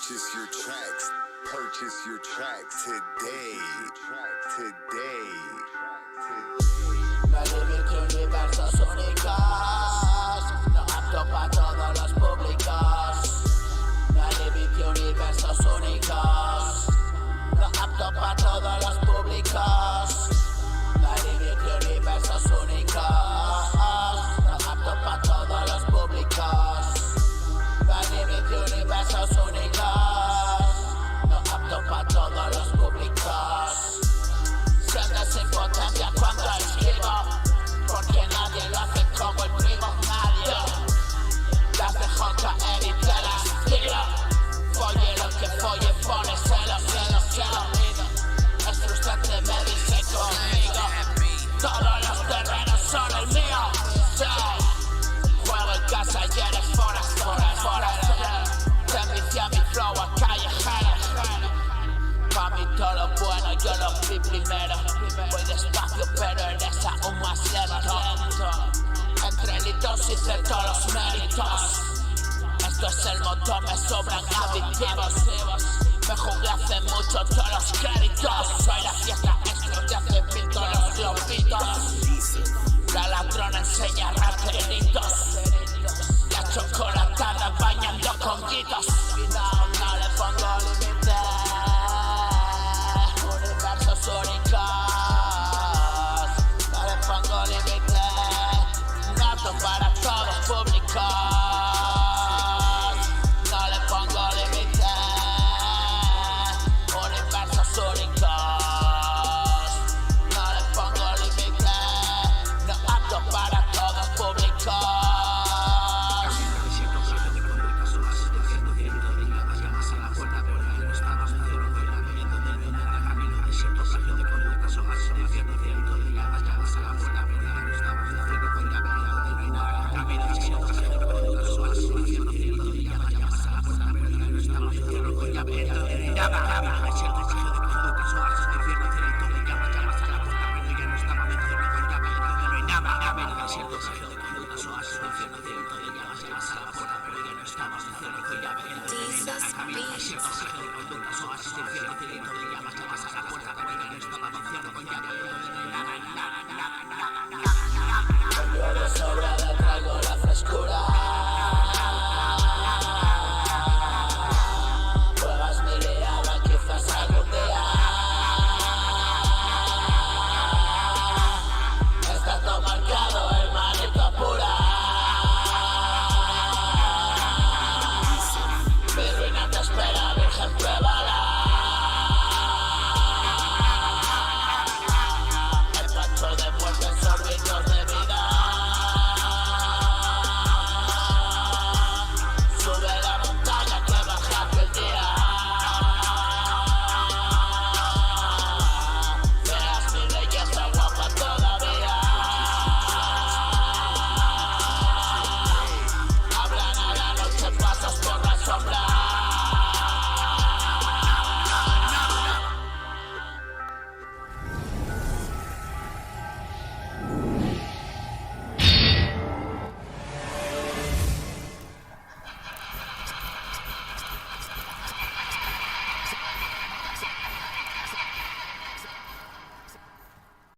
Purchase your tracks. Purchase your tracks today. Today. No hay límite, universos únicos, no apto para todos los públicos. No hay límite, universos únicos, no apto para todos los públicos. No hay límite, universos únicos, no apto para todos los públicos. No hay límite, universos únicos, no apto para todos los públicos. Sientes impotencia cuando escribo, porque nadie lo hace como el primo, nadie. Las dejo caer y te las tiro. Folle lo que folle, poneselo, cielo. Es frustrante, me dice conmigo. Todos los terrenos son el mío. Sí. Juego en casa y eres forastero. Te envicia mi flow a callejero. Pa' mí todo lo bueno yo lo vi primero. Voy despacio pero eres aún más lento. Entre litos hice todos los méritos. Esto es el motor, me sobran aditivos. Me jugué hace mucho todos los créditos. Soy la fiesta extra de hace mil todos los globitos. La ladrona enseña raperitos. La chocolatada bañando con guitos. No le pongo límite. Universos únicos, no le pongo límite, no apto para todos públicos, no le pongo límite, universos únicos, no le pongo límite, no apto para todos públicos. Jesus Beats.